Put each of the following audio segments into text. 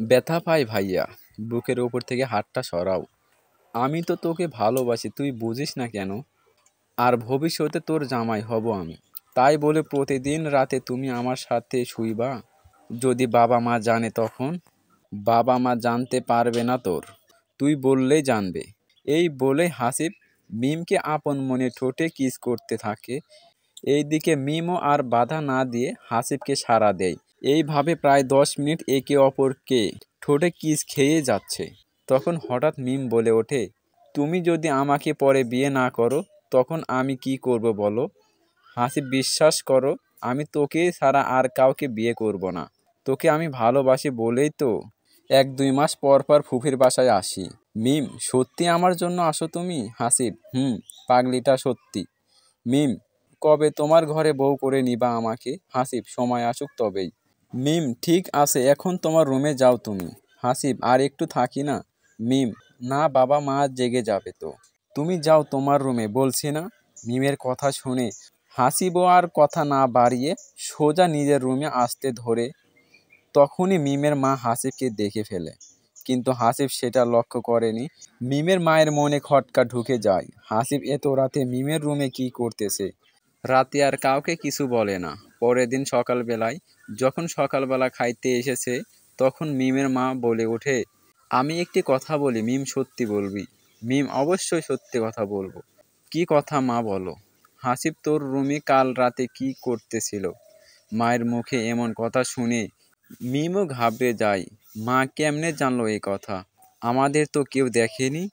ব্যথা পাই ভাইয়া, বুকের ওপর থেকে হাতটা সরাও। আমি তো তোকে ভালোবাসি, তুই বুঝিস না কেন? আর ভবিষ্যতে তোর জামাই হব আমি, তাই বলে প্রতিদিন রাতে তুমি আমার সাথে শুইবা? যদি বাবা মা জানে তখন? বাবা মা জানতে পারবে না তোর, তুই বললেই জানবে। এই বলে হাসিব মিমকে আপন মনে ঠোঁটে কিস করতে থাকে। এইদিকে মিমও আর বাধা না দিয়ে হাসিবকে সাড়া দেয়। এইভাবে প্রায় 10 মিনিট একে অপরকে ঠোঁটে কিস খেয়ে যাচ্ছে। তখন হঠাৎ মিম বলে ওঠে, তুমি যদি আমাকে পরে বিয়ে না করো তখন আমি কি করব বলো? হাসিব, বিশ্বাস করো, আমি তোকে ছাড়া আর কাউকে বিয়ে করব না। তোকে আমি ভালোবাসি বলেই তো 1-2 মাস পর পর ফুফির বাসায় আসি। মিম, সত্যি আমার জন্য আসো তুমি? হাসিব, পাগলিটা সত্যি। মিম, কবে তোমার ঘরে বউ করে নিবা আমাকে? হাসিব, সময় আসুক তবেই। মিম, ঠিক আছে, এখন তোমার রুমে যাও তুমি। হাসিব, আর একটু থাকি না? মিম, না, বাবা মা জেগে যাবে তো। তুমি যাও তোমার রুমে বলছি না। মিমের কথা শুনে হাসিবও আর কথা না বাড়িয়ে সোজা নিজের রুমে আসতে ধরে। তখনই মিমের মা হাসিবকে দেখে ফেলে, কিন্তু হাসিব সেটা লক্ষ্য করেনি। মিমের মায়ের মনে খটকা ঢুকে যায়, হাসিব এত রাতে মিমের রুমে কি করতেছে। রাতে আর কাউকে কিছু বলে না। পরের দিন সকালবেলায় যখন সকালবেলা খাইতে এসেছে, তখন মিমের মা বলে ওঠে, আমি একটি কথা বলি, মিম সত্যি বলবি? মিম, অবশ্যই সত্যি কথা বলবো। কি কথা মা, বলো। হাসিব, তোর রুমে কাল রাতে কি করতেছিল? মায়ের মুখে এমন কথা শুনে মিমও ঘাবড়ে যায়। মা কেমনে জানলো এই কথা? আমাদের তো কেউ দেখেনি।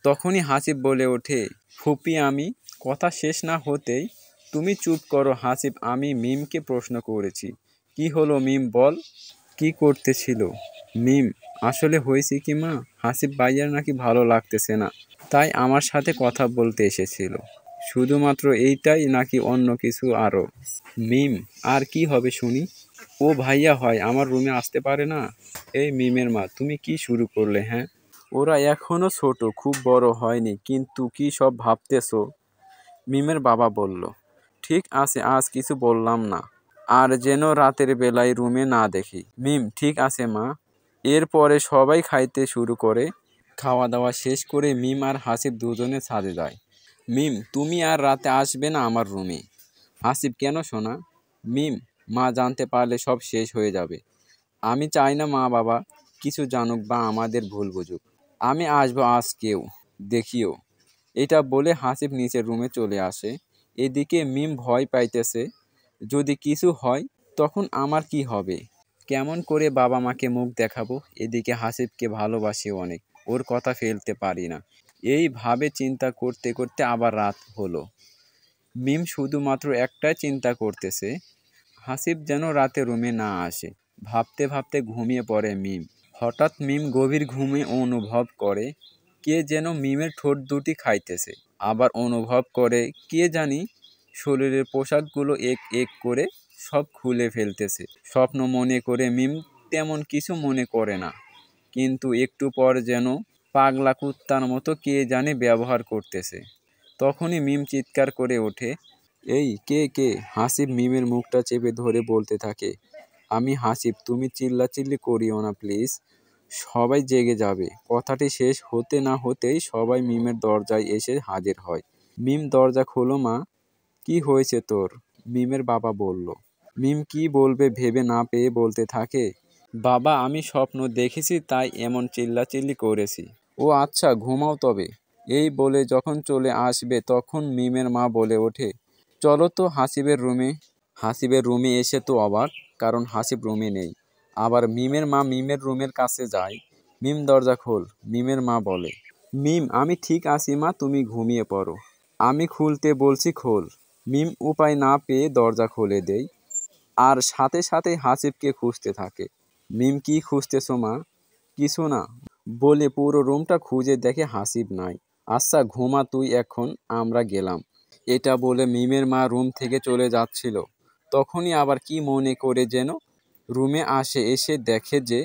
তখনই হাসিব বলে ওঠে, ফুপি আমি। কথা শেষ না হতেই, তুমি চুপ করো হাসিব, আমি মিমকে প্রশ্ন করেছি। কি হলো মিম, বল। কি করতেছিল? মিম, আসলে হয়েছে কি মা, হাসিব ভাইয়ার নাকি ভালো লাগতেছে না, তাই আমার সাথে কথা বলতে এসেছিল। শুধুমাত্র এইটাই নাকি অন্য কিছু আরও? মিম, আর কি হবে শুনি? ও ভাইয়া হয় আমার রুমে আসতে পারে না? এই মিমের মা, তুমি কি শুরু করলে? হ্যাঁ, ওরা এখনো ছোট, খুব বড় হয়নি, কিন্তু কি সব ভাবতেছো? মিমের বাবা বলল, ঠিক আছে, আজ কিছু বললাম না, আর যেন রাতের বেলায় রুমে না দেখি। মিম, ঠিক আছে মা। এরপরে সবাই খাইতে শুরু করে। খাওয়া দাওয়া শেষ করে মিম আর হাসিব দুজনে ছাদে যায়। মিম, তুমি আর রাতে আসবে না আমার রুমে? হাসিব, কেন সোনা? মিম, মা জানতে পারলে সব শেষ হয়ে যাবে। আমি চাই না মা বাবা কিছু জানুক বা আমাদের ভুল বুঝুক। আমি আসবো আজ, কেউ দেখিও। এটা বলে হাসিব নিচের রুমে চলে আসে। এদিকে মিম ভয় পাইতেছে, যদি কিছু হয় তখন আমার কি হবে? কেমন করে বাবা মাকে মুখ দেখাবো? এদিকে হাসিবকে ভালোবাসি অনেক, ওর কথা ফেলতে পারি না। এইভাবে চিন্তা করতে করতে আবার রাত হলো। মিম শুধুমাত্র একটাই চিন্তা করতেছে, হাসিব যেন রাতে রুমে না আসে। ভাবতে ভাবতে ঘুমিয়ে পড়ে মিম। হঠাৎ মিম গভীর ঘুমে অনুভব করে কে যেন মিমের ঠোঁট দুটি খাইতেছে। আবার অনুভব করে কে জানি শরীরের পোশাকগুলো এক এক করে সব খুলে ফেলতেছে। স্বপ্ন মনে করে মিম তেমন কিছু মনে করে না, কিন্তু একটু পর যেন পাগলা কুত্তার মতো কে জানে ব্যবহার করতেছে। তখনই মিম চিৎকার করে ওঠে, এই কে কে? হাসিব মিমের মুখটা চেপে ধরে বলতে থাকে, আমি হাসিব, তুমি চিল্লাচিল্লি করিও না প্লিজ, সবাই জেগে যাবে। কথাটি শেষ হতে না হতেই সবাই মিমের দরজায় এসে হাজির হয়। মিম, দরজা খোলো মা। কি হয়েছে তোর? মিমের বাবা বলল। মিম কি বলবে ভেবে না পেয়ে বলতে থাকে, বাবা আমি স্বপ্ন দেখেছি তাই এমন চিল্লাচিল্লি করেছি। ও আচ্ছা, ঘুমাও তবে। এই বলে যখন চলে আসবে তখন মিমের মা বলে ওঠে, চলো তো হাসিবের রুমে। হাসিবের রুমে এসে তো অবাক, কারণ হাসিব রুমে নেই। আবার মিমের মা মিমের রুমের কাছে যায়। মিম, দরজা খোল। মিমের মা বলে, মিম, আমি ঠিক আছি মা, তুমি ঘুমিয়ে পড়ো। আমি খুলতে বলছি, খোল। মিম উপায় না পেয়ে দরজা খুলে দেয়, আর সাথে সাথে হাসিবকে খুঁজতে থাকে। মিম, কি খুঁজতেছো মা? কিছু না, বলে পুরো রুমটা খুঁজে দেখে হাসিব নাই। আচ্ছা ঘুমা তুই এখন, আমরা গেলাম। এটা বলে মিমের মা রুম থেকে চলে যাচ্ছিল, তখনই আবার কি মনে করে যেন রুমে আসে, এসে দেখে যে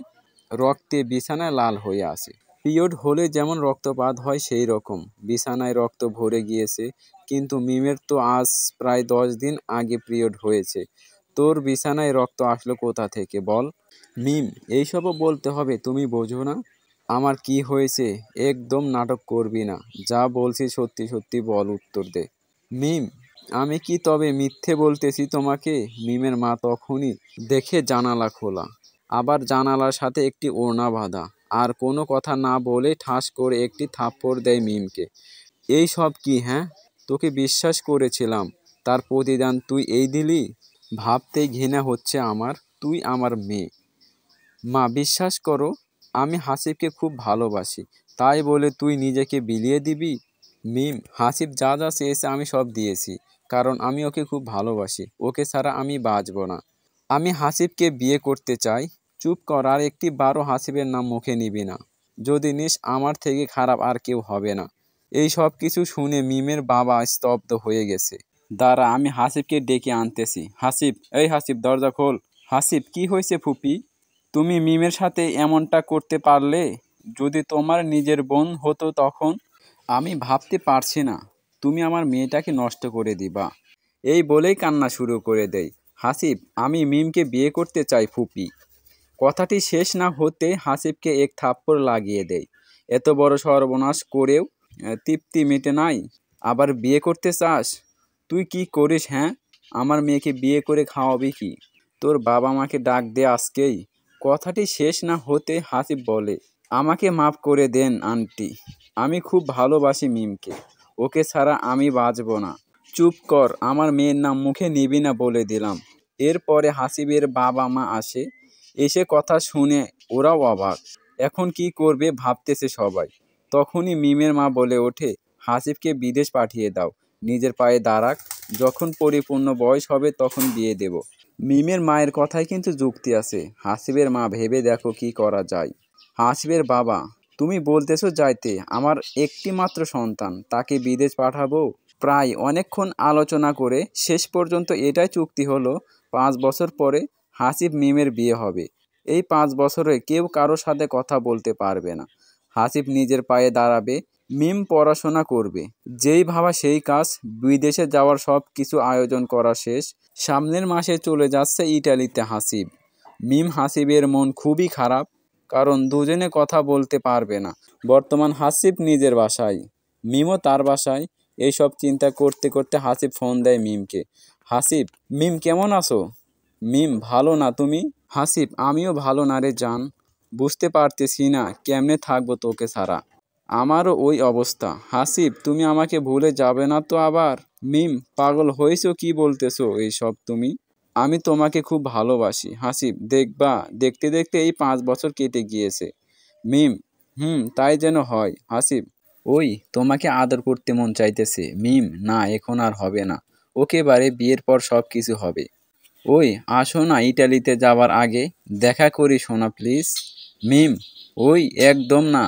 রক্তে বিছানায় লাল হয়ে আছে। পিরিয়ড হলে যেমন রক্তপাত হয় সেই রকম বিছানায় রক্ত ভরে গিয়েছে। কিন্তু মিমের তো আজ প্রায় 10 দিন আগে পিরিয়ড হয়েছে, তোর বিছানায় রক্ত আসলো কোথা থেকে বল? মিম, এইসবও বলতে হবে, তুমি বোঝো না আমার কি হয়েছে? একদম নাটক করবি না, যা বলছি সত্যি সত্যি বল, উত্তর দে। মিম, আমি কি তবে মিথ্যে বলতেছি তোমাকে? মিমের মা তখনই দেখে জানালা খোলা, আবার জানালার সাথে একটি ওড়না বাঁধা, আর কোনো কথা না বলে ঠাস করে একটি থাপ্পড় দেয় মিমকে। এই সব কি, হ্যাঁ? তোকে বিশ্বাস করেছিলাম, তার প্রতিদান তুই এই দিলি? ভাবতেই ঘৃণা হচ্ছে আমার, তুই আমার মেয়ে। মা, বিশ্বাস করো, আমি হাসিবকে খুব ভালোবাসি, তাই বলে তুই নিজেকে বিলিয়ে দিবি? মিম, হাসিব যা যা চেয়েছে আমি সব দিয়েছি, কারণ আমি ওকে খুব ভালোবাসি, ওকে ছাড়া আমি বাঁচব না। আমি হাসিবকে বিয়ে করতে চাই। চুপ কর, আর একটি বারো হাসিবের নাম মুখে নিবি না। যদি নিস, আমার থেকে খারাপ আর কেউ হবে না। এই সব কিছু শুনে মিমের বাবা স্তব্ধ হয়ে গেছে। দাঁড়া, আমি হাসিবকে ডেকে আনতেছি। হাসিব, এই হাসিব, দরজা খোল। হাসিব, কি হয়েছে ফুপি? তুমি মিমের সাথে এমনটা করতে পারলে? যদি তোমার নিজের বোন হতো তখন? আমি ভাবতে পারছি না তুমি আমার মেয়েটাকে নষ্ট করে দিবা। এই বলেই কান্না শুরু করে দেয়। হাসিব, আমি মিমকে বিয়ে করতে চাই ফুপি। কথাটি শেষ না হতে হাসিবকে এক থাপ্পড় লাগিয়ে দেয়। এত বড় সর্বনাশ করেও তৃপ্তি মেটে নাই, আবার বিয়ে করতে চাস? তুই কি করিস, হ্যাঁ? আমার মেয়েকে বিয়ে করে খাওয়াবি কি? তোর বাবা মাকে ডাক দে আজকেই। কথাটি শেষ না হতে হাসিব বলে, আমাকে মাফ করে দেন আন্টি, আমি খুব ভালোবাসি মিমকে, ওকে ছাড়া আমি বাঁচব না। চুপ কর, আমার মেয়ের নাম মুখে নিবি না বলে দিলাম। এরপরে হাসিবের বাবা মা আসে। এসে কথা শুনে ওরাও অবাক। এখন কি করবে ভাবতেছে সবাই। তখনই মিমের মা বলে ওঠে, হাসিবকে বিদেশ পাঠিয়ে দাও, নিজের পায়ে দাঁড়াক, যখন পরিপূর্ণ বয়স হবে তখন বিয়ে দেব। মিমের মায়ের কথায় কিন্তু যুক্তি আছে। হাসিবের মা, ভেবে দেখো কি করা যায়। হাসিবের বাবা, তুমি বলতেছো যাইতে, আমার একটি মাত্র সন্তান, তাকে বিদেশ পাঠাবো? প্রায় অনেকক্ষণ আলোচনা করে শেষ পর্যন্ত এটাই চুক্তি হলো, 5 বছর পরে হাসিব মিমের বিয়ে হবে। এই 5 বছরে কেউ কারো সাথে কথা বলতে পারবে না। হাসিব নিজের পায়ে দাঁড়াবে, মিম পড়াশোনা করবে। যেই ভাবা সেই কাজ। বিদেশে যাওয়ার সব কিছু আয়োজন করা শেষ। সামনের মাসে চলে যাচ্ছে ইটালিতে হাসিব। মিম, হাসিবের মন খুবই খারাপ, কারণ দুজনে কথা বলতে পারবে না। বর্তমান হাসিব নিজের বাসায়, মিমও তার বাসায়। এইসব চিন্তা করতে করতে হাসিব ফোন দেয় মিমকে। হাসিব, মিম কেমন আছো? মিম, ভালো না, তুমি? হাসিব, আমিও ভালো না রে জান, বুঝতে পারতেছি না কেমনে থাকবো তোকে ছাড়া। আমারও ওই অবস্থা। হাসিব, তুমি আমাকে ভুলে যাবে না তো আবার? মিম, পাগল হয়েছো, কি বলতেছো এইসব তুমি? আমি তোমাকে খুব ভালোবাসি হাসিব, দেখবা, দেখতে দেখতে এই 5 বছর কেটে গিয়েছে। মিম, তাই যেন হয়। হাসিব, ওই তোমাকে আদর করতে মন চাইতেছে। মিম, না, এখন আর হবে না, ওকেবারে বিয়ের পর সব কিছু হবে। ওই আসো না, ইটালিতে যাওয়ার আগে দেখা করি সোনা প্লিজ। মিম, ওই একদম না,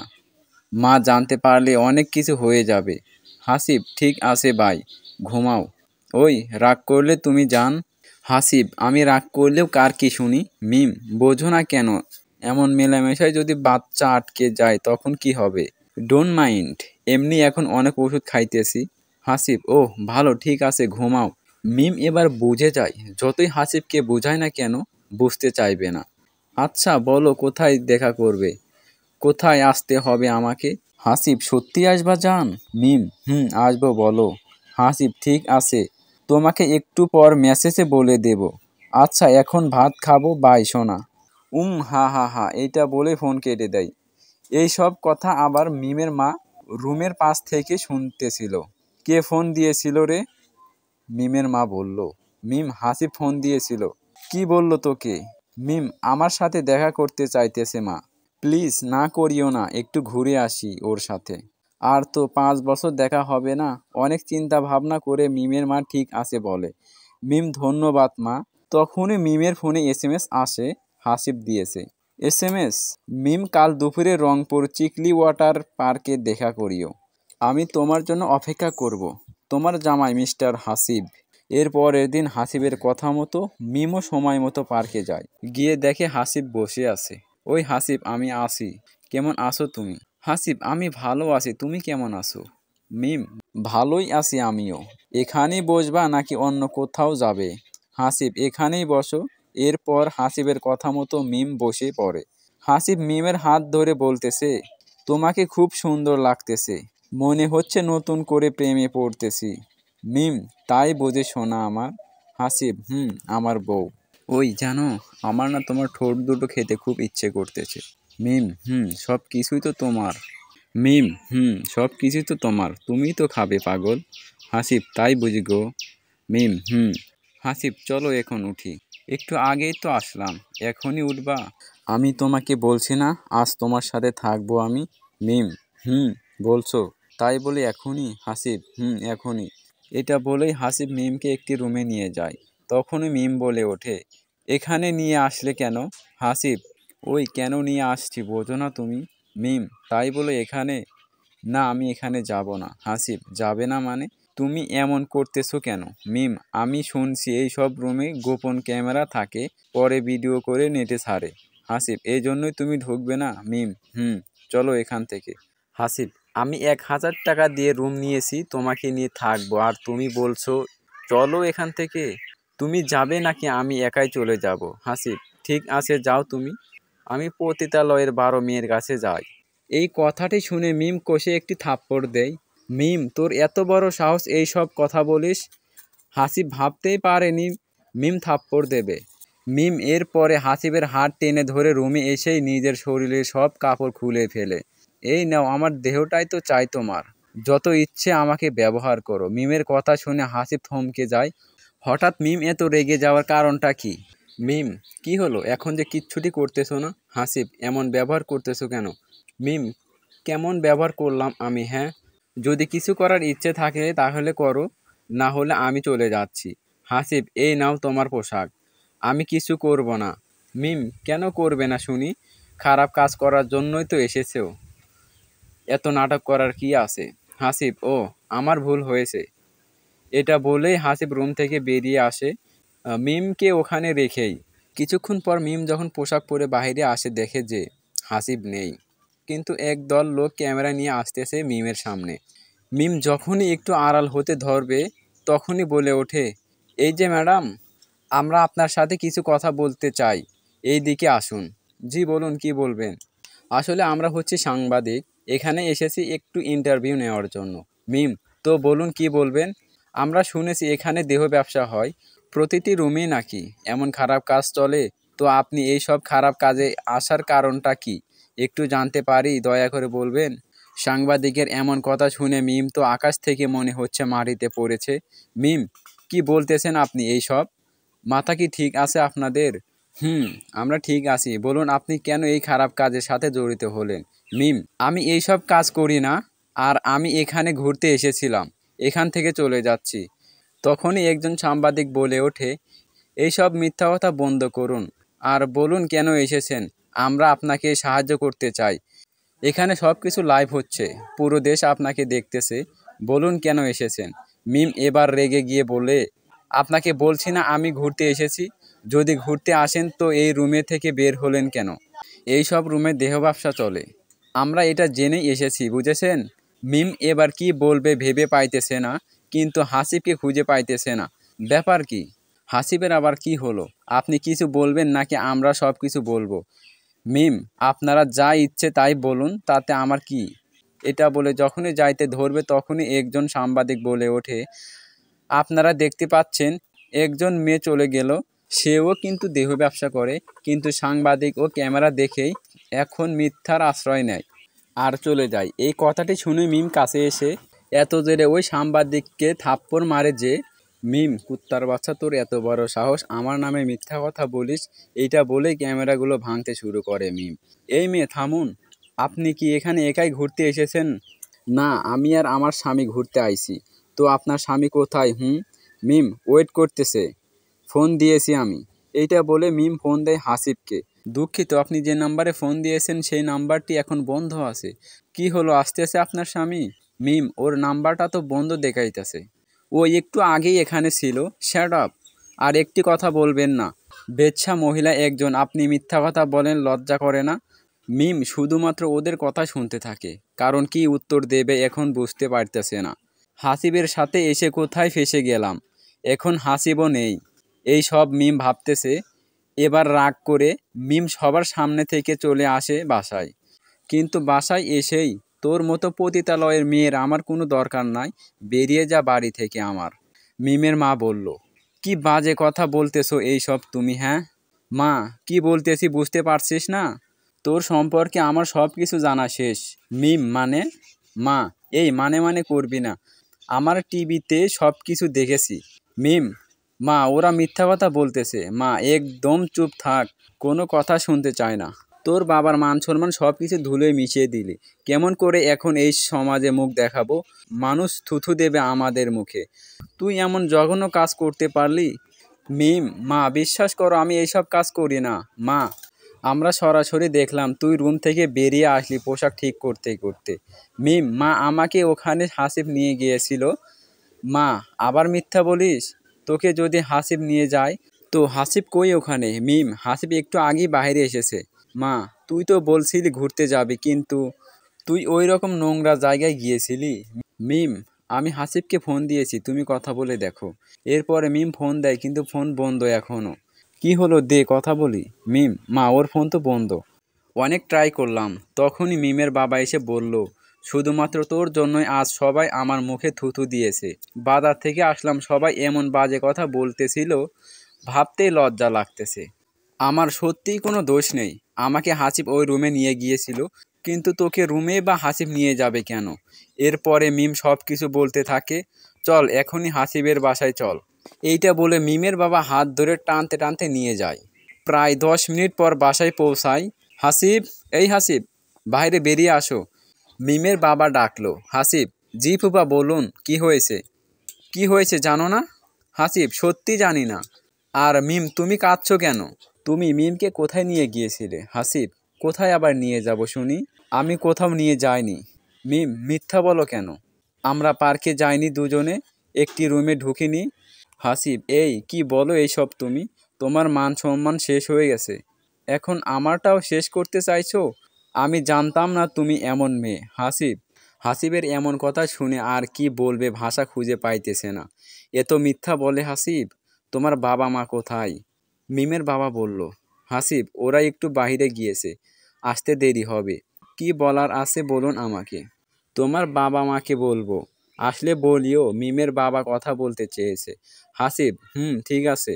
মা জানতে পারলে অনেক কিছু হয়ে যাবে। হাসিব, ঠিক আছে বাই, ঘুমাও। ওই রাগ করলে তুমি যান। হাসিব, আমি রাগ করলেও কার কি শুনি? মিম, বোঝো না কেন? এমন মেলামেশায় যদি বাচ্চা আটকে যায় তখন কি হবে? ডোন্ট মাইন্ড, এমনি এখন অনেক ওষুধ খাইতেছি। হাসিব, ওহ ভালো, ঠিক আছে, ঘুমাও। মিম এবার বুঝে যায়, যতই হাসিবকে বোঝায় না কেন বুঝতে চাইবে না। আচ্ছা বলো, কোথায় দেখা করবে? কোথায় আসতে হবে আমাকে? হাসিব, সত্যি আসবা জান? মিম, আসবো, বলো। হাসিব, ঠিক আছে, তোমাকে একটু পর মেসেজে বলে দেব। আচ্ছা, এখন ভাত খাবো, বাই সোনা। হা হা হা, এইটা বলে ফোন কেটে দেয়। এই সব কথা আবার মিমের মা রুমের পাশ থেকে শুনতেছিল। কে ফোন দিয়েছিল রে? মিমের মা বলল। মিম, হাসিব ফোন দিয়েছিল। কি বলল তোকে? মিম, আমার সাথে দেখা করতে চাইতেছে মা। প্লিজ না করিও না, একটু ঘুরে আসি ওর সাথে। আর তো 5 বছর দেখা হবে না। অনেক চিন্তা ভাবনা করে মিমের মা ঠিক আছে বলে। মিম, ধন্যবাদ মা। তখনই মিমের ফোনে এসএমএস আসে, হাসিব দিয়েছে। এসএমএস, মিম, কাল দুপুরে রংপুর চিকলি ওয়াটার পার্কে দেখা করিও। আমি তোমার জন্য অপেক্ষা করব। তোমার জামাই মিস্টার হাসিব। এর পরের দিন হাসিবের কথা মতো মিমও সময় মতো পার্কে যায়। গিয়ে দেখে হাসিব বসে আছে। ওই হাসিব, আমি আসি। কেমন আছো তুমি? হাসিব, আমি ভালো আছি, তুমি কেমন আছো? মিম, ভালোই আছি আমিও। এখানেই বসবা নাকি অন্য কোথাও যাবে? হাসিব, এখানেই বসো, এরপর হাসিবের কথা মতো মিম বসে পড়ে। হাসিব মিমের হাত ধরে বলতেছে, তোমাকে খুব সুন্দর লাগতেছে, মনে হচ্ছে নতুন করে প্রেমে পড়তেছি। মিম, তাই বুঝি সোনা আমার? হাসিব, আমার বউ। ওই জানো, আমার না তোমার ঠোঁট দুটো খেতে খুব ইচ্ছে করতেছে। মিম, সব কিছুই তো তোমার। মিম, সব কিছুই তো তোমার, তুমিই তো খাবে পাগল। হাসিব, তাই বুঝি গো। মিম, হাসিব, চলো এখন উঠি, একটু আগেই তো আসলাম, এখনই উঠবা? আমি তোমাকে বলছি না আজ তোমার সাথে থাকবো আমি। মিম, বলছো, তাই বলে এখনই? হাসিব, এখনই। এটা বলেই হাসিব মিমকে একটি রুমে নিয়ে যায়। তখনই মিম বলে ওঠে, এখানে নিয়ে আসলে কেন? হাসিব, ওই কেন নিয়ে আসছি বোঝো না তুমি? মিম, তাই বলে এখানে? না, আমি এখানে যাব না। হাসিব, যাবে না মানে? তুমি এমন করতেছো কেন? মিম, আমি শুনছি এই সব রুমে গোপন ক্যামেরা থাকে, পরে ভিডিও করে নেটে ছাড়ে। হাসিব, এই জন্যই তুমি ঢুকবে না? মিম, চলো এখান থেকে। হাসিব, আমি 1000 টাকা দিয়ে রুম নিয়েছি, তোমাকে নিয়ে থাকবো, আর তুমি বলছো চলো এখান থেকে? তুমি যাবে নাকি আমি একাই চলে যাব? হাসিব, ঠিক আছে যাও তুমি, আমি পতিতালয়ের 12 মেয়ের কাছে যাই। এই কথাটি শুনে মিম কষে একটি থাপ্পড় দেয়। মিম, তোর এত বড় সাহস এই সব কথা বলিস? হাসিব ভাবতেই পারেনি মিম থাপ্পড় দেবে। মিম এরপরে হাসিবের হাত টেনে ধরে রুমে এসেই নিজের শরীরের সব কাপড় খুলে ফেলে। এই নাও, আমার দেহটাই তো চাই তোমার, যত ইচ্ছে আমাকে ব্যবহার করো। মিমের কথা শুনে হাসিব থমকে যায়। হঠাৎ মিম এত রেগে যাওয়ার কারণটা কি? মিম, কি হলো, এখন যে কিচ্ছুটি করতেছো না? হাসিব, এমন ব্যবহার করতেছো কেন? মিম, কেমন ব্যবহার করলাম আমি? হ্যাঁ, যদি কিছু করার ইচ্ছে থাকে তাহলে করো, না হলে আমি চলে যাচ্ছি। হাসিব, এই নাও তোমার পোশাক, আমি কিছু করব না। মিম, কেন করবে না শুনি? খারাপ কাজ করার জন্যই তো এসেছো, এত নাটক করার কি আছে? হাসিব, ও, আমার ভুল হয়েছে। এটা বলেই হাসিব রুম থেকে বেরিয়ে আসে, মিমকে ওখানে রেখেই। কিছুক্ষণ পর মিম যখন পোশাক পরে বাইরে আসে দেখে যে হাসিব নেই, কিন্তু একদল লোক ক্যামেরা নিয়ে আসতেছে মিমের সামনে। মিম যখনই একটু আড়াল হতে ধরবে তখনই বলে ওঠে, এই যে ম্যাডাম, আমরা আপনার সাথে কিছু কথা বলতে চাই, এই দিকে আসুন। জি বলুন, কি বলবেন? আসলে আমরা হচ্ছি সাংবাদিক, এখানে এসেছি একটু ইন্টারভিউ নেওয়ার জন্য। মিম, তো বলুন কি বলবেন? আমরা শুনেছি এখানে দেহ ব্যবসা হয়, প্রতিটি রুমে নাকি এমন খারাপ কাজ চলে, তো আপনি এই সব খারাপ কাজে আসার কারণটা কি একটু জানতে পারি, দয়া করে বলবেন? সাংবাদিকের এমন কথা শুনে মিম তো আকাশ থেকে মনে হচ্ছে মাটিতে পড়েছে। মিম, কি বলতেছেন আপনি এই সব? মাথা কি ঠিক আছে আপনাদের? আমরা ঠিক আছি, বলুন আপনি কেন এই খারাপ কাজের সাথে জড়িত হলেন? মিম, আমি এই সব কাজ করি না, আর আমি এখানে ঘুরতে এসেছিলাম, এখান থেকে চলে যাচ্ছি। তখনই একজন সাংবাদিক বলে ওঠে, এইসব মিথ্যা কথা বন্ধ করুন, আর বলুন কেন এসেছেন, আমরা আপনাকে সাহায্য করতে চাই। এখানে সব কিছু লাইভ হচ্ছে, পুরো দেশ আপনাকে দেখতেছে, বলুন কেন এসেছেন? মিম এবার রেগে গিয়ে বলে, আপনাকে বলছি না আমি ঘুরতে এসেছি? যদি ঘুরতে আসেন তো এই রুমে থেকে বের হলেন কেন? এই সব রুমে দেহ ব্যবসা চলে, আমরা এটা জেনেই এসেছি, বুঝেছেন? মিম এবার কি বলবে ভেবে পাইতেছে না, কিন্তু হাসিবকে খুঁজে পাইতেছে না। ব্যাপার কি? হাসিবের আবার কি হলো? আপনি কিছু বলবেন নাকি আমরা সব কিছু বলবো? মিম, আপনারা যা ইচ্ছে তাই বলুন, তাতে আমার কি? এটা বলে যখনই যাইতে ধরবে তখনই একজন সাংবাদিক বলে ওঠে, আপনারা দেখতে পাচ্ছেন একজন মেয়ে চলে গেল, সেও কিন্তু দেহ ব্যবসা করে, কিন্তু সাংবাদিক ও ক্যামেরা দেখেই এখন মিথ্যার আশ্রয় নেয় আর চলে যায়। এই কথাটি শুনে মিম কাছে এসে এত জোরে ওই সাংবাদিককে থাপ্পড় মারে যে, মিম, কুত্তার বাচ্চা, তোর এত বড় সাহস আমার নামে মিথ্যা কথা বলিস? এইটা বলেই ক্যামেরাগুলো ভাঙতে শুরু করে মিম। এই মেয়ে থামুন, আপনি কি এখানে একাই ঘুরতে এসেছেন? না, আমি আর আমার স্বামী ঘুরতে আইছি। তো আপনার স্বামী কোথায়? মিম ওয়েট করতেছে, ফোন দিয়েছি আমি। এইটা বলে মিম ফোন দেয় হাসিবকে। দুঃখিত, আপনি যে নাম্বারে ফোন দিয়েছেন সেই নাম্বারটি এখন বন্ধ আছে। কি হলো, আসতেছে আপনার স্বামী? মিম, ওর নাম্বারটা তো বন্ধ দেখাইতেছে, ও একটু আগেই এখানে ছিল। শ্যাট আপ, আর একটি কথা বলবেন না, বেচ্ছা মহিলা একজন, আপনি মিথ্যা কথা বলেন, লজ্জা করে না? মিম শুধুমাত্র ওদের কথা শুনতে থাকে, কারণ কি উত্তর দেবে এখন বুঝতে পারতেছে না। হাসিবের সাথে এসে কোথায় ফেসে গেলাম, এখন হাসিবও নেই, এই সব মিম ভাবতেছে। এবার রাগ করে মিম সবার সামনে থেকে চলে আসে বাসায়। কিন্তু বাসায় এসেই তোর মতো পতিতালয়ের মেয়ের আমার কোনো দরকার নাই, বেরিয়ে যা বাড়ি থেকে আমার। মিমের মা বলল, কি বাজে কথা বলতেছো এইসব তুমি? হ্যাঁ মা, কি বলতেছি বুঝতে পারছিস না? তোর সম্পর্কে আমার সব কিছু জানা শেষ। মিম, মানে? মা, এই মানে করবি না, আমার টিভিতে সব কিছু দেখেছি। মিম, মা ওরা মিথ্যা কথা বলতেছে। মা, একদম চুপ থাক, কোনো কথা শুনতে চায় না। তোর বাবার মান সম্মান সব কিছু ধুলোয় মিশিয়ে দিলি। কেমন করে এখন এই সমাজে মুখ দেখাবো? মানুষ থুথু দেবে আমাদের মুখে। তুই এমন জঘন্য কাজ করতে পারলি? মিম, মা বিশ্বাস করো আমি এইসব কাজ করি না। মা, আমরা সরাসরি দেখলাম তুই রুম থেকে বেরিয়ে আসলি পোশাক ঠিক করতে করতে। মিম, মা আমাকে ওখানে হাসিব নিয়ে গিয়েছিল। মা, আবার মিথ্যা বলিস? তোকে যদি হাসিব নিয়ে যায় তো হাসিব কই ওখানে? মিম, হাসিব একটু আগেই বাইরে এসেছে। মা, তুই তো বলছিলি ঘুরতে যাবি, কিন্তু তুই ওই রকম নোংরা জায়গায় গিয়েছিলি। মিম, আমি হাসিবকে ফোন দিয়েছি, তুমি কথা বলে দেখো। এরপরে মিম ফোন দেয়, কিন্তু ফোন বন্ধ এখনও। কি হলো, দে কথা বলি। মিম, মা ওর ফোন তো বন্ধ। অনেক ট্রাই করলাম। তখনই মিমের বাবা এসে বলল, শুধুমাত্র তোর জন্যই আজ সবাই আমার মুখে থুথু দিয়েছে। বাজার থেকে আসলাম, সবাই এমন বাজে কথা বলতেছিল, ভাবতেই লজ্জা লাগতেছে। আমার সত্যিই কোনো দোষ নেই। আমাকে হাসিব ওই রুমে নিয়ে গিয়েছিল, কিন্তু তোকে রুমে বা হাসিব নিয়ে যাবে কেন? এরপরে মিম সব কিছু বলতে থাকে, চল এখনই হাসিবের বাসায় চল। এইটা বলে মিমের বাবা হাত ধরে টানতে টানতে নিয়ে যায়। প্রায় 10 মিনিট পর বাসায় পৌঁছায়। হাসিব, এই হাসিব, বাইরে বেরিয়ে আসো। মিমের বাবা ডাকলো। হাসিব, জি ফুপা বলুন, কি হয়েছে? কি হয়েছে জানো না? হাসিব, সত্যি জানি না। আর মিম, তুমি কাঁদছো কেন? তুমি মিমকে কোথায় নিয়ে গিয়েছিলে? হাসিব, কোথায় আবার নিয়ে যাব শুনি? আমি কোথাও নিয়ে যাইনি। মিম, মিথ্যা বলো কেন? আমরা পার্কে যাইনি দুজনে? একটি রুমে ঢুকিনি? হাসিব, এই কি বলো এইসব তুমি? তোমার মান সম্মান শেষ হয়ে গেছে, এখন আমারটাও শেষ করতে চাইছো? আমি জানতাম না তুমি এমন মেয়ে। হাসিবের এমন কথা শুনে আর কি বলবে ভাষা খুঁজে পাইতেছে না। এত মিথ্যা বলে হাসিব। তোমার বাবা মা কোথায়? মিমের বাবা বলল, হাসিব ওরা একটু বাইরে গিয়েছে, আসতে দেরি হবে। কি বলার আছে বলুন আমাকে। তোমার বাবা মাকে বলবো, আসলে বলিও মিমের বাবা কথা বলতে চেয়েছে। হাসিব, ঠিক আছে।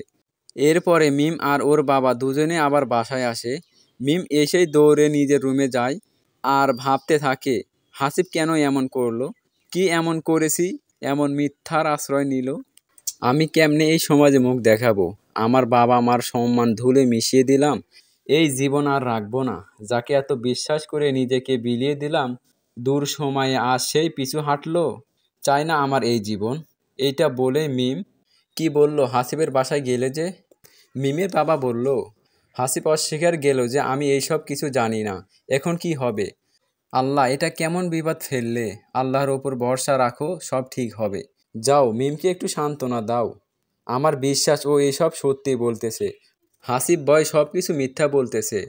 এরপরে মিম আর ওর বাবা দুজনে আবার বাসায় আসে। মিম এসেই দৌড়ে নিজের রুমে যায় আর ভাবতে থাকে, হাসিব কেন এমন করলো? কি এমন করেছি এমন মিথ্যার আশ্রয় নিল? আমি কেমনে এই সমাজে মুখ দেখাবো? আমার বাবা মার সম্মান ধুলে মিশিয়ে দিলাম। এই জীবন আর রাখবো না। যাকে এত বিশ্বাস করে নিজেকে বিলিয়ে দিলাম, দূর সময়ে আজ সেই পিছু হাঁটলো। চাই না আমার এই জীবন। এইটা বলে মিম কি বলল, হাসিবের বাসায় গেলে যে? মিমের বাবা বলল, হাসিব অস্বীকার গেল যে আমি এইসব কিছু জানি না। এখন কি হবে? আল্লাহ, এটা কেমন বিপদ ফেললে? আল্লাহর ওপর ভরসা রাখো, সব ঠিক হবে। যাও, মিমকে একটু সান্ত্বনা দাও। আমার বিশ্বাস ও এসব সত্যি বলতেছে। হাসিব ভয় সব কিছু মিথ্যা বলতেছে।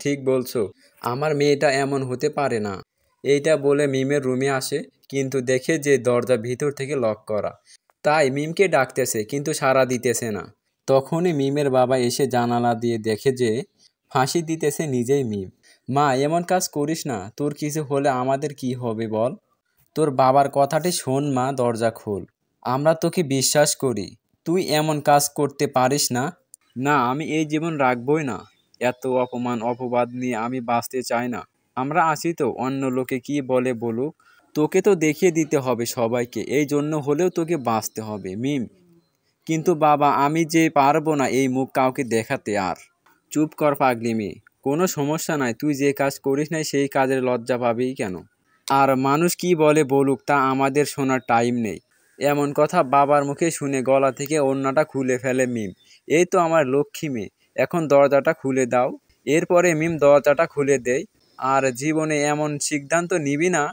ঠিক বলছো। আমার মেয়েটা এমন হতে পারে না। এইটা বলে মিমের রুমে আসে, কিন্তু দেখে যে দরজা ভিতর থেকে লক করা। তাই মিমকে ডাকতেছে, কিন্তু সাড়া দিতেছে না। তখনই মিমের বাবা এসে জানালা দিয়ে দেখে যে ফাঁসি দিতেছে নিজেই মিম। মা, এমন কাজ করিস না, তোর কিছু হলে আমাদের কি হবে বল? তোর বাবার কথাটি শোন মা, দরজা খোল। আমরা তোকে বিশ্বাস করি, তুই এমন কাজ করতে পারিস না। না, আমি এই জীবন রাখবই না। এত অপমান অপবাদ নিয়ে আমি বাঁচতে চাই না। আমরা আছি তো, অন্য লোকে কি বলে বলুক। তোকে তো দেখিয়ে দিতে হবে সবাইকে, এই জন্য হলেও তোকে বাঁচতে হবে মিম। কিন্তু বাবা, আমি যে পারবো না এই মুখ কাউকে দেখাতে আর। চুপ কর পাগলি মেয়ে, কোনো সমস্যা নাই। তুই যে কাজ করিস নাই সেই কাজের লজ্জা পাবি কেন? আর মানুষ কি বলে বলুক, তা আমাদের শোনার টাইম নেই। এমন কথা বাবার মুখে শুনে গলা থেকে ওড়নাটা খুলে ফেলে মিম। এই তো আমার লক্ষ্মী মেয়ে, এখন দরজাটা খুলে দাও। এরপরে মিম দরজাটা খুলে দেয়। আর জীবনে এমন সিদ্ধান্ত নিবি না।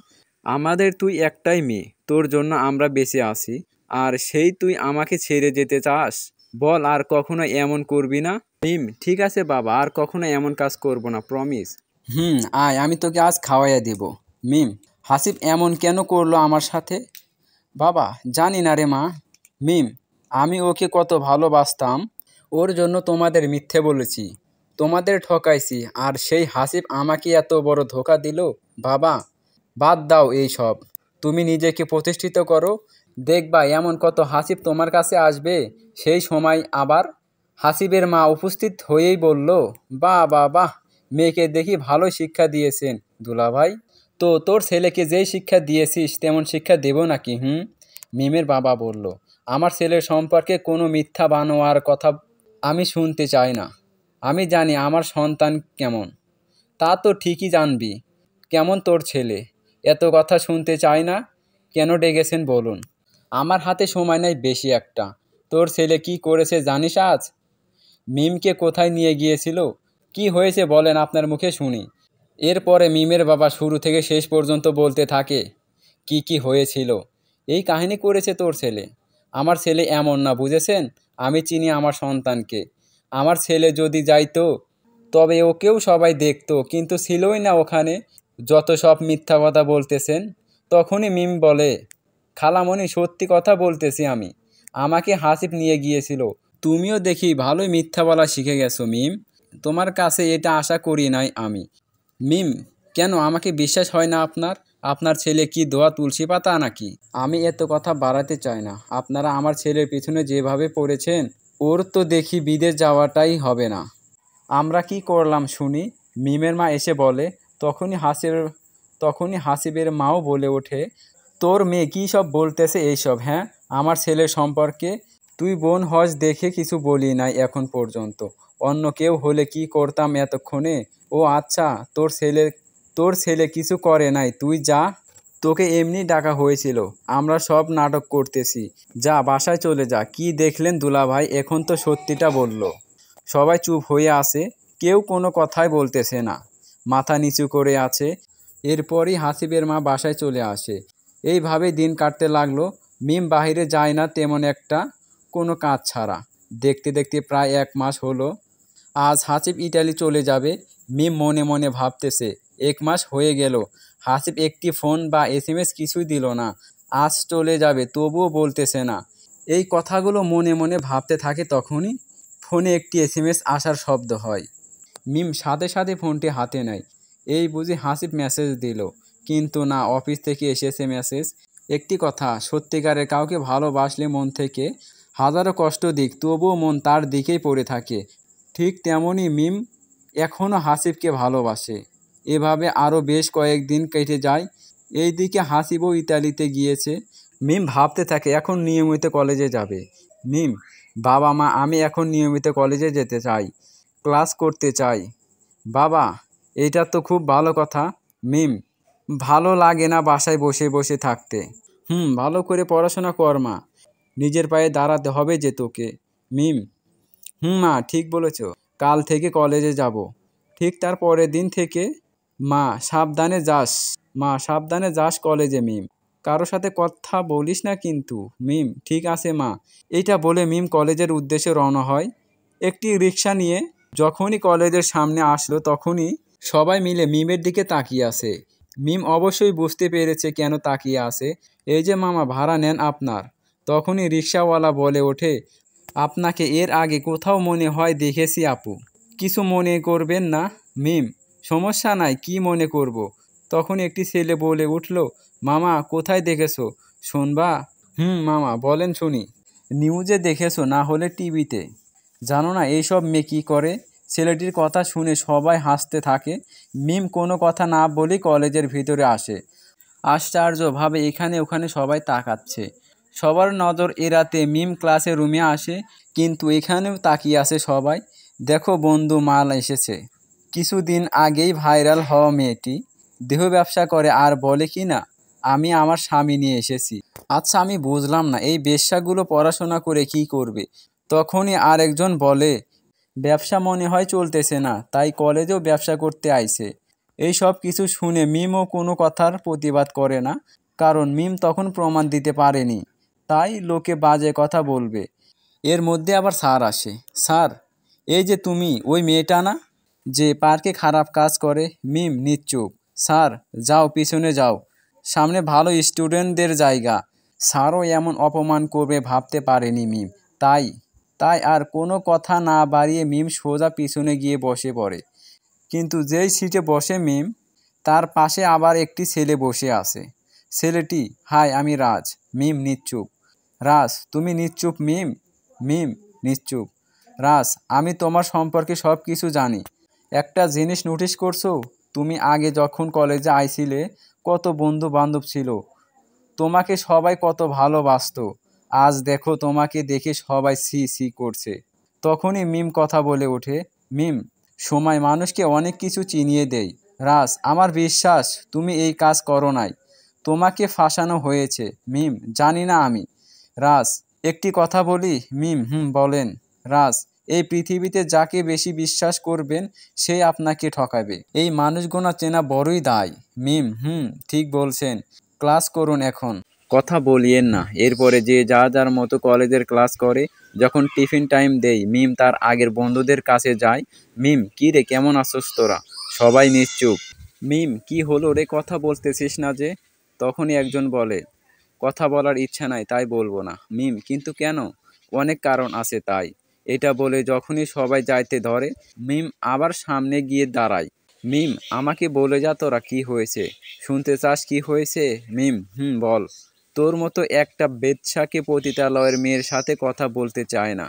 আমাদের তুই একটাই মেয়ে, তোর জন্য আমরা বেঁচে আছি। আর সেই তুই আমাকে ছেড়ে যেতে চাস? বল, আর কখনো এমন করবি না? মিম, ঠিক আছে বাবা, আর কখনো এমন কাজ করব না, প্রমিস। আয়, আমি তোকে আজ খাওয়াইয়া দেব। মিম, হাসিব এমন কেন করলো আমার সাথে? বাবা, জানি না রে মা। মিম, আমি ওকে কত ভালোবাসতাম। ওর জন্য তোমাদের মিথ্যে বলেছি, তোমাদের ঠকাইছি, আর সেই হাসিব আমাকে এত বড় ধোঁকা দিল। বাবা, বাদ দাও এই সব, তুমি নিজেকে প্রতিষ্ঠিত করো। দেখবা এমন কত হাসিব তোমার কাছে আসবে। সেই সময় আবার হাসিবের মা উপস্থিত হয়েই বলল, বাহ বাহ বাহ, মেয়েকে দেখি ভালো শিক্ষা দিয়েছেন দুলাভাই। তো তোর ছেলেকে যেই শিক্ষা দিয়েছিস তেমন শিক্ষা দেব নাকি? মিমের বাবা বলল, আমার ছেলের সম্পর্কে কোনো মিথ্যা বানোয়ার কথা আমি শুনতে চাই না। আমি জানি আমার সন্তান কেমন। তা তো ঠিকই জানবি। কেমন তোর ছেলে? এত কথা শুনতে চাই না। কেন ডেকেছেন বলুন? আমার হাতে সময় নেই বেশি একটা। তোর ছেলে কি করেছে জানিস আজ? মিমকে কোথায় নিয়ে গিয়েছিল? কি হয়েছে বলেন আপনার মুখে শুনি। এরপরে মিমের বাবা শুরু থেকে শেষ পর্যন্ত বলতে থাকে কি কি হয়েছিল। এই কাহিনী করেছে তোর ছেলে। আমার ছেলে এমন না, বুঝেছেন? আমি চিনি আমার সন্তানকে। আমার ছেলে যদি যাইতো তবে ওকেও সবাই দেখতো, কিন্তু ছিলই না ওখানে। যত সব মিথ্যা কথা বলতেছেন। তখনই মিম বলে, খালামণি সত্যি কথা বলতেছি আমি। আমাকে হাসিব নিয়ে গিয়েছিল। তুমিও দেখি ভালোই মিথ্যা বলা শিখে গেছো মিম। তোমার কাছে এটা আশা করি নাই আমি। মিম, কেন আমাকে বিশ্বাস হয় না আপনার? আপনার ছেলে কি দোয়া তুলসী পাতা নাকি? আমি এত কথা বাড়াতে চাই না। আপনারা আমার ছেলের পিছনে যেভাবে পড়েছেন, ওর তো দেখি বিদেশ যাওয়াটাই হবে না। আমরা কি করলাম শুনি? মিমের মা এসে বলে। তখনই হাসিবের মাও বলে ওঠে, তোর মেয়ে কী সব বলতেছে এইসব? হ্যাঁ, আমার ছেলের সম্পর্কে? তুই বোন হস দেখে কিছু বলি নাই এখন পর্যন্ত। অন্য কেউ হলে কি করতাম এতক্ষণে। ও আচ্ছা, তোর ছেলে কিছু করে নাই, তুই যা। তোকে এমনি ডাকা হয়েছিল। আমরা সব নাটক করতেছি। যা, বাসায় চলে যা। কি দেখলেন দুলাভাই? এখন তো সত্যিটা বলল। সবাই চুপ হয়ে আছে, কেউ কোনো কথাই বলতেছে না, মাথা নিচু করে আছে। এরপরই হাসিবের মা বাসায় চলে আসে। এইভাবেই দিন কাটতে লাগলো। মিম বাহিরে যায় না তেমন একটা, কোনো কাজ ছাড়া। দেখতে দেখতে প্রায় 1 মাস হলো। আজ হাসিব ইটালি চলে যাবে। মিম মনে মনে ভাবতেছে, 1 মাস হয়ে গেল, হাসিব একটি ফোন বা SMS কিছুই দিল না। আজ চলে যাবে তবুও বলতেছে না। এই কথাগুলো মনে মনে ভাবতে থাকে, তখনই ফোনে একটি SMS আসার শব্দ হয়। মিম সাথে সাথে ফোনটি হাতে নেয়। এই বুঝি হাসিব মেসেজ দিল। কিন্তু না, অফিস থেকে এসেছে মেসেজ। একটি কথা, সত্যিকারের কাউকে ভালোবাসলে মন থেকে হাজারো কষ্ট দিক, তবুও মন তার দিকেই পড়ে থাকে। ঠিক তেমনই মিম এখনও হাসিবকে ভালোবাসে। এভাবে আরও বেশ কয়েকদিন কেটে যায়। এইদিকে হাসিবও ইতালিতে গিয়েছে। মিম ভাবতে থাকে এখন নিয়মিত কলেজে যাবে। মিম, বাবা মা, আমি এখন নিয়মিত কলেজে যেতে চাই, ক্লাস করতে চাই। বাবা, এটা তো খুব ভালো কথা। মিম, ভালো লাগে না বাসায় বসে বসে থাকতে? ভালো করে পড়াশোনা কর মা, নিজের পায়ে দাঁড়াতে হবে যে তোকে। মিম, মা ঠিক বলেছ, কাল থেকে কলেজে যাব। ঠিক তার পরের দিন থেকে। মা সাবধানে যাস, কলেজে। মিম, কারো সাথে কথা বলিস না কিন্তু। মিম, ঠিক আছে মা। এইটা বলে মিম কলেজের উদ্দেশ্যে রওনা হয় একটি রিক্সা নিয়ে। যখনই কলেজের সামনে আসলো তখনই সবাই মিলে মিমের দিকে তাকিয়ে আছে। মিম অবশ্যই বুঝতে পেরেছে কেন তাকিয়ে আছে। এই যে মামা, ভাড়া নেন আপনার। তখনই রিক্সাওয়ালা বলে ওঠে, আপনাকে এর আগে কোথাও মনে হয় দেখেছি আপু। কিছু মনে করবেন না। মিম, সমস্যা নাই, কি মনে করব। তখন একটি ছেলে বলে উঠল, মামা কোথায় দেখেছো? শুনবা? মামা বলেন শুনি। নিউজে দেখেছো, না হলে টিভিতে। জানো না এইসব মেয়ে কী করে? ছেলেটির কথা শুনে সবাই হাসতে থাকে। মিম কোনো কথা না বলেই কলেজের ভিতরে আসে। আশ্চর্যভাবে এখানে ওখানে সবাই তাকাচ্ছে। সবার নজর এড়াতে মিম ক্লাসের রুমে আসে, কিন্তু এখানেও তাকিয়ে আছে সবাই। দেখো বন্ধু, মাল এসেছে। কিছুদিন আগেই ভাইরাল হওয়া মেয়েটি দেহ ব্যবসা করে আর বলে কি না আমি আমার স্বামী নিয়ে এসেছি। আচ্ছা, আমি বুঝলাম না এই বেশ্যাগুলো পড়াশোনা করে কি করবে? তখনই আরেকজন বলে, ব্যবসা মনে হয় চলতেছে না, তাই কলেজেও ব্যবসা করতে আইছে। এই সব কিছু শুনে মিমও কোনো কথার প্রতিবাদ করে না, কারণ মিম তখন প্রমাণ দিতে পারেনি, তাই লোকে বাজে কথা বলবে। এর মধ্যে আবার স্যার আসে। স্যার, এই যে তুমি ওই মেয়েটা না, যে পার্কে খারাপ কাজ করে? মিম নিশ্চুপ। স্যার, যাও পিছনে যাও, সামনে ভালো স্টুডেন্টদের জায়গা। স্যারও এমন অপমান করবে ভাবতে পারেনি মিম, তাই তাই আর কোনো কথা না বাড়িয়ে মিম সোজা পিছনে গিয়ে বসে পড়ে। কিন্তু যেই সিটে বসে মিম, তার পাশে আবার একটি ছেলে বসে আছে। ছেলেটি, হাই আমি রাজ। মিম নিশ্চুপ। রাজ, তুমি নিশ্চুপ মিম? মিম নিশ্চুপ। রাজ, আমি তোমার সম্পর্কে সব কিছু জানি। একটা জিনিস নোটিস করছো? তুমি আগে যখন কলেজে আইছিলে কত বন্ধু বান্ধব ছিল, তোমাকে সবাই কত ভালোবাসতো। আজ দেখো তোমাকে দেখে সবাই ছি ছি করছে। তখনই মিম কথা বলে ওঠে, মিম, সময় মানুষকে অনেক কিছু চিনিয়ে দেয়। রাজ, আমার বিশ্বাস তুমি এই কাজ করো নাই, তোমাকে ফাঁসানো হয়েছে। মিম, জানি না আমি। রাজ, একটি কথা বলি? মিম, বলেন। রাজ, এই পৃথিবীতে যাকে বেশি বিশ্বাস করবেন সেই আপনাকে ঠকাবে। এই মানুষগুলো চেনা বড়ই দায়। মিম, ঠিক বলছেন। ক্লাস করুন এখন, কথা বলিয়েন না। এরপরে যে যার মতো কলেজের ক্লাস করে। যখন টিফিন টাইম দেই মিম তার আগের বন্ধুদের কাছে যায়। মিম, কি রে, কেমন আছোস তোরা? সবাই নিশ্চুপ। মিম, কি হলো রে, কথা বলতেছিস না যে? তখনই একজন বলে, কথা বলার ইচ্ছা নাই তাই বলবো না। মিম, কিন্তু কেন? অনেক কারণ আছে তাই। এটা বলে যখনই সবাই যাইতে ধরে মিম আবার সামনে গিয়ে দাঁড়ায়। মিম, আমাকে বলে যা তোরা কি হয়েছে। শুনতে চাস কি হয়েছে? মিম, বল। তোর মতো একটা বেশ্যাকে পতিতালয়ের মেয়ের সাথে কথা বলতে চায় না।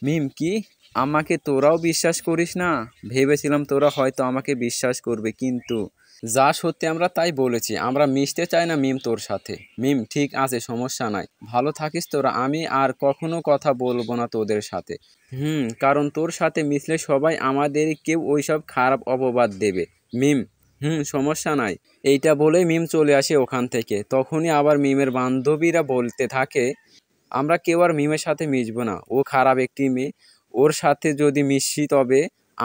মিম, কি? আমাকে তোরাও বিশ্বাস করিস না? ভেবেছিলাম তোরা হয়তো আমাকে বিশ্বাস করবে, কিন্তু যা সত্যি আমরা তাই বলেছি। আমরা মিশতে চাই না মিম তোর সাথে। মিম, ঠিক আছে, সমস্যা নাই, ভালো থাকিস তোরা। আমি আর কখনো কথা বলবো না তোদের সাথে। কারণ তোর সাথে মিশলে সবাই আমাদের কেউ ওইসব খারাপ অপবাদ দেবে। মিম, সমস্যা নাই। এইটা বলেই মিম চলে আসে ওখান থেকে। তখনই আবার মিমের বান্ধবীরা বলতে থাকে, আমরা কেউ আর মিমের সাথে মিশবো না, ও খারাপ একটি মেয়ে। ওর সাথে যদি মিশি তবে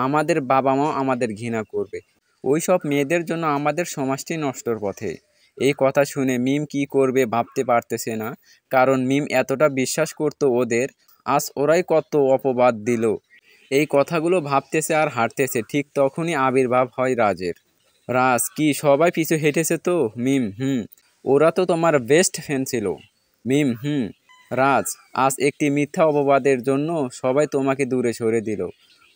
আমাদের বাবা মাও আমাদের ঘৃণা করবে। ওই সব মেয়েদের জন্য আমাদের সমাজটি নষ্টর পথে। এই কথা শুনে মিম কি করবে ভাবতে পারতেছে না, কারণ মিম এতটা বিশ্বাস করতো ওদের। আজ ওরাই কত অপবাদ দিল। এই কথাগুলো ভাবতেছে আর হাঁটতেছে, ঠিক তখনই আবির্ভাব হয় রাজের। রাজ, কি সবাই পিছু হেঁটেছে তো? মিম, ওরা তো তোমার বেস্ট ফ্রেন্ড ছিল। মিম, রাজ, আজ একটি মিথ্যা অপবাদের জন্য সবাই তোমাকে দূরে সরে দিল,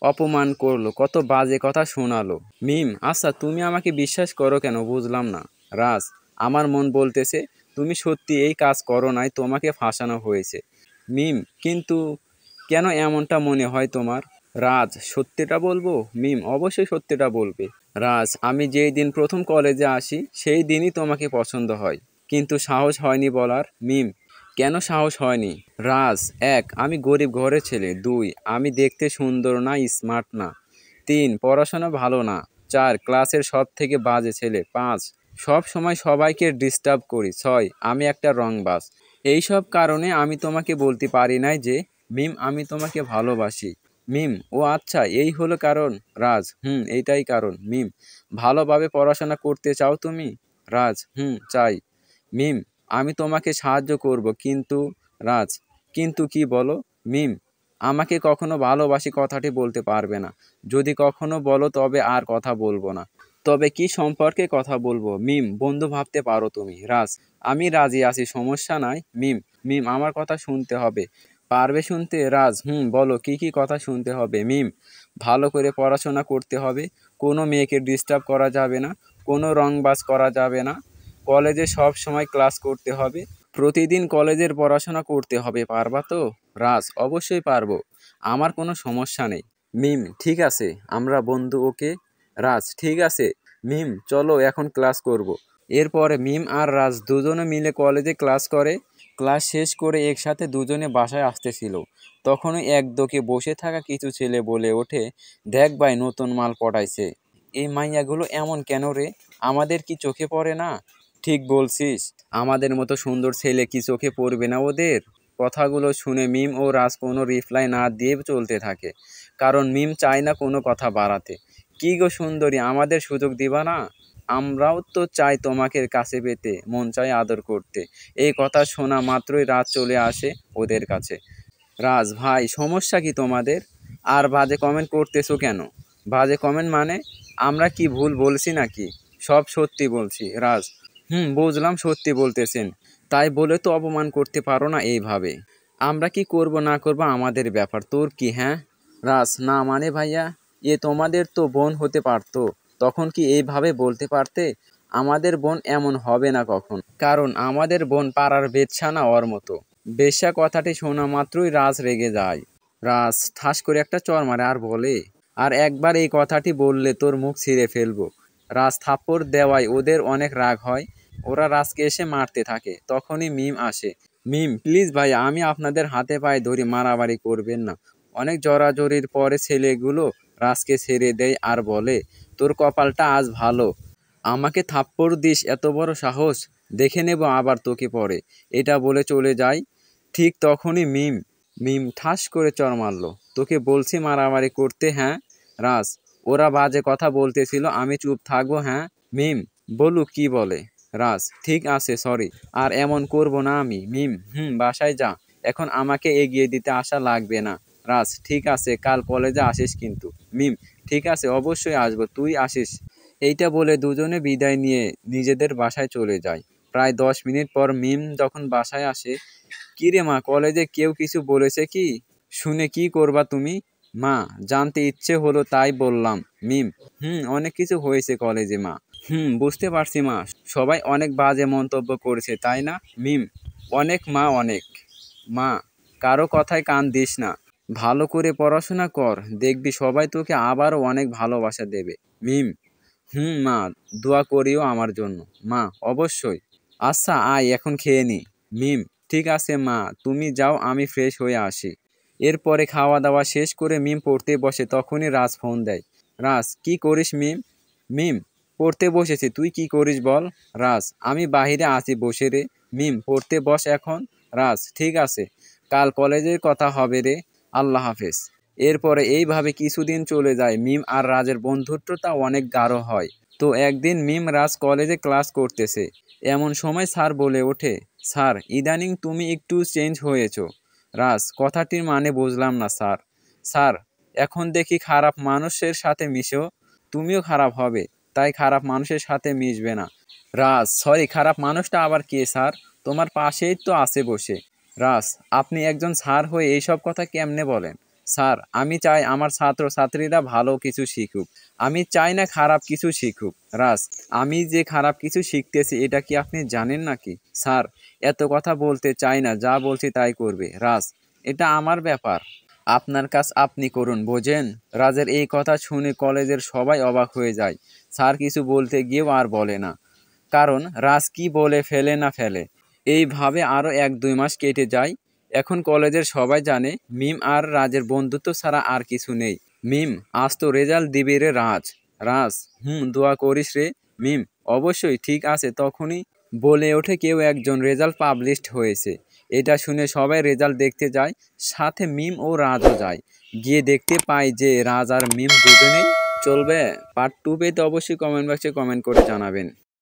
অপমান করলো, কত বাজে কথা শোনালো। মিম, আচ্ছা তুমি আমাকে বিশ্বাস করো কেন বুঝলাম না। রাজ, আমার মন বলতেছে তুমি সত্যি এই কাজ করো নাই, তোমাকে ফাঁসানো হয়েছে। মিম, কিন্তু কেন এমনটা মনে হয় তোমার? রাজ, সত্যিটা বলবো? মিম, অবশ্যই সত্যিটা বলবে। রাজ, আমি যেই দিন প্রথম কলেজে আসি সেই দিনই তোমাকে পছন্দ হয়, কিন্তু সাহস হয়নি বলার। মিম, কেন সাহস হয়নি? রাজ, 1, আমি গরিব ঘরের ছেলে। 2, আমি দেখতে সুন্দর না, স্মার্ট না। 3, পড়াশোনা ভালো না। 4, ক্লাসের সব থেকে বাজে ছেলে। 5, সব সময় সবাইকে ডিস্টার্ব করি। 6, আমি একটা রংবাজ। এইসব কারণে আমি তোমাকে বলতে পারি নাই যে মিম আমি তোমাকে ভালোবাসি। মিম, ও আচ্ছা, এই হলো কারণ। রাজ, এইটাই কারণ। মিম, ভালোভাবে পড়াশোনা করতে চাও তুমি? রাজ, চাই। মিম, আমি তোমাকে সাহায্য করব, কিন্তু রাজ, কিন্তু কি বলো? মিম, আমাকে কখনো ভালোবাসি কথাটি বলতে পারবে না। যদি কখনো বলো তবে আর কথা বলবো না। তবে কি সম্পর্কে কথা বলবো? মিম, বন্ধু ভাবতে পারো তুমি। রাজ, আমি রাজি আছি, সমস্যা নাই। মিম, আমার কথা শুনতে হবে। পারবে শুনতে? রাজ, বলো কি কি কথা শুনতে হবে? মিম, ভালো করে পড়াশোনা করতে হবে, কোনো মেয়েকে ডিস্টার্ব করা যাবে না, কোনো রংবাজ করা যাবে না, কলেজে সব সময় ক্লাস করতে হবে, প্রতিদিন কলেজের পড়াশোনা করতে হবে। পারবা তো? রাজ, অবশ্যই পারবো, আমার কোনো সমস্যা নেই। মিম, ঠিক আছে, আমরা বন্ধু, ওকে? রাজ, ঠিক আছে। মিম, চলো এখন ক্লাস করব। এরপরে মিম আর রাজ দুজনে মিলে কলেজে ক্লাস করে। ক্লাস শেষ করে একসাথে দুজনে বাসায় আসতেছিল। তখনই একদকে বসে থাকা কিছু ছেলে বলে ওঠে, দেখ ভাই, নতুন মাল পটাইছে। এই মাইয়াগুলো এমন কেন রে? আমাদের কি চোখে পড়ে না? ঠিক বলছিস, আমাদের মতো সুন্দর ছেলে কি চোখে পড়বে না ওদের? কথাগুলো শুনে মিম ও রাজ কোনো রিপ্লাই না দিয়ে চলতে থাকে, কারণ মিম চায় না কোনো কথা বাড়াতে। কি গো সুন্দরী, আমাদের সুযোগ দিবা না? আমরাও তো চাই তোমাকে কাছে পেতে, মন চাই আদর করতে। এই কথা শোনা মাত্রই রাজ চলে আসে ওদের কাছে। রাজ, ভাই সমস্যা কি তোমাদের? আর বাজে কমেন্ট করতেছো কেন? বাজে কমেন্ট মানে? আমরা কি ভুল বলছি নাকি? সব সত্যি বলছি। রাজ, বুঝলাম সত্যি বলতেছেন, তাই বলে তো অপমান করতে পারো না এইভাবে। আমরা কি করব না করব আমাদের ব্যাপার, তোর কি? হ্যাঁ রাজ, না মানে ভাইয়া, এ তোমাদের তো বোন হতে পারতো, তখন কি এইভাবে বলতে পারতে? আমাদের বোন এমন হবে না কখন, কারণ আমাদের বোন পাড়ার বেশ্যা না ওর মতো। বেশ্যা কথাটি শোনা মাত্রই রাজ রেগে যায়। রাজ ঠাস করে একটা চড় মারে আর বলে, আর একবার এই কথাটি বললে তোর মুখ ছিঁড়ে ফেলবো। রাজ থাপ্পড় দেওয়ায় ওদের অনেক রাগ হয়, ওরা রাজকে এসে মারতে থাকে। তখনই মিম আসে। মিম, প্লিজ ভাই, আমি আপনাদের হাতে পায়ে ধরি, মারামারি করবেন না। অনেক জড়াজড়ির পরে ছেলেগুলো রাজকে ছেড়ে দেয় আর বলে, তোর কপালটা আজ ভালো, আমাকে থাপ্পড় দিস, এত বড় সাহস, দেখে নেব আবার তোকে পরে। এটা বলে চলে যায়। ঠিক তখনই মিম মিম ঠাস করে চড় মারলো। তোকে বলছি মারামারি করতে? হ্যাঁ রাজ, ওরা বাজে কথা বলতেছিল, আমি চুপ থাকবো? হ্যাঁ মিম বলুক কি বলে। রাজ, ঠিক আছে সরি, আর এমন করব না আমি। মিম, বাসায় যা, এখন আমাকে এগিয়ে দিতে আসা লাগবে না। রাজ, ঠিক আছে, কাল কলেজে আসিস কিন্তু। মিম, ঠিক আছে, অবশ্যই আসবো, তুই আসিস। এইটা বলে দুজনে বিদায় নিয়ে নিজেদের বাসায় চলে যায়। প্রায় 10 মিনিট পর মিম যখন বাসায় আসে, কিরে মা, কলেজে কেউ কিছু বলেছে কি? শুনে কি করবা তুমি? মা, জানতে ইচ্ছে হলো তাই বললাম। মিম, অনেক কিছু হয়েছে কলেজে মা। বুঝতে পারছি মা, সবাই অনেক বাজে মন্তব্য করেছে তাই না? মিম, অনেক মা, অনেক। মা, কারো কথায় কান দিস না, ভালো করে পড়াশোনা কর, দেখবি সবাই তোকে আবারও অনেক ভালোবাসা দেবে। মিম, মা, দোয়া করিও আমার জন্য। মা, অবশ্যই। আচ্ছা আয়, এখন খেয়ে নি। মিম, ঠিক আছে মা, তুমি যাও, আমি ফ্রেশ হয়ে আসি। এরপরে খাওয়া দাওয়া শেষ করে মিম পড়তে বসে, তখনই রাজ ফোন দেয়। রাজ, কি করিস মিম? মিম, পড়তে বসেছি, তুই কি করিস বল? রাজ, আমি বাহিরে আছি বসে রে। মিম, পড়তে বস এখন। রাজ, ঠিক আছে, কাল কলেজের কথা হবে রে, আল্লাহ হাফেজ। এরপরে এইভাবে কিছুদিন চলে যায়। মিম আর রাজের বন্ধুত্বটা অনেক গাঢ় হয়। তো একদিন মিম রাজ কলেজে ক্লাস করতেছে, এমন সময় স্যার বলে ওঠে, স্যার, ইদানিং তুমি একটু চেঞ্জ হয়েছো। রাজ, কথাটির মানে বুঝলাম না স্যার। স্যার, এখন দেখি খারাপ মানুষের সাথে মিশো, তুমিও খারাপ হবে, তাই খারাপ মানুষের সাথে মিশবে না। রাজ, সরি, খারাপ মানুষটা আবার কে স্যার? তোমার পাশেই তো আছে বসে। রাজ, আপনি একজন স্যার হয়ে এইসব কথা কেমনে বলেন? স্যার, আমি চাই আমার ছাত্র ছাত্রীরা ভালো কিছু শিখুক, আমি চাই না খারাপ কিছু শিখুক। রাজ, আমি যে খারাপ কিছু শিখতেছি এটা কি আপনি জানেন নাকি? স্যার, এত কথা বলতে চাই না, যা বলছি তাই করবে। রাজ, এটা আমার ব্যাপার, আপনার কাজ আপনি করুন, বোঝেন? রাজের এই কথা শুনে কলেজের সবাই অবাক হয়ে যায়। স্যার কিছু বলতে গিয়েও আর বলে না, কারণ রাজ কি বলে ফেলে না ফেলে। এইভাবে আরও 1-2 মাস কেটে যায়। এখন কলেজের সবাই জানে মিম আর রাজের বন্ধুত্ব ছাড়া আর কিছু নেই। মিম, আজ তো রেজাল্ট দিবে রে রাজ। রাজ, দোয়া করিস রে। মিম, অবশ্যই, ঠিক আছে। তখনই বলে ওঠে কেউ একজন, রেজাল্ট পাবলিশড হয়েছে। এটা শুনে সবাই রেজাল্ট দেখতে যায়, সাথে মিম ও রাজও যায়। গিয়ে দেখতে পায় যে রাজ আর মিম দুজনেই। চলবে, পার্ট 2 পেতে অবশ্যই কমেন্ট বক্সে কমেন্ট করে জানাবেন।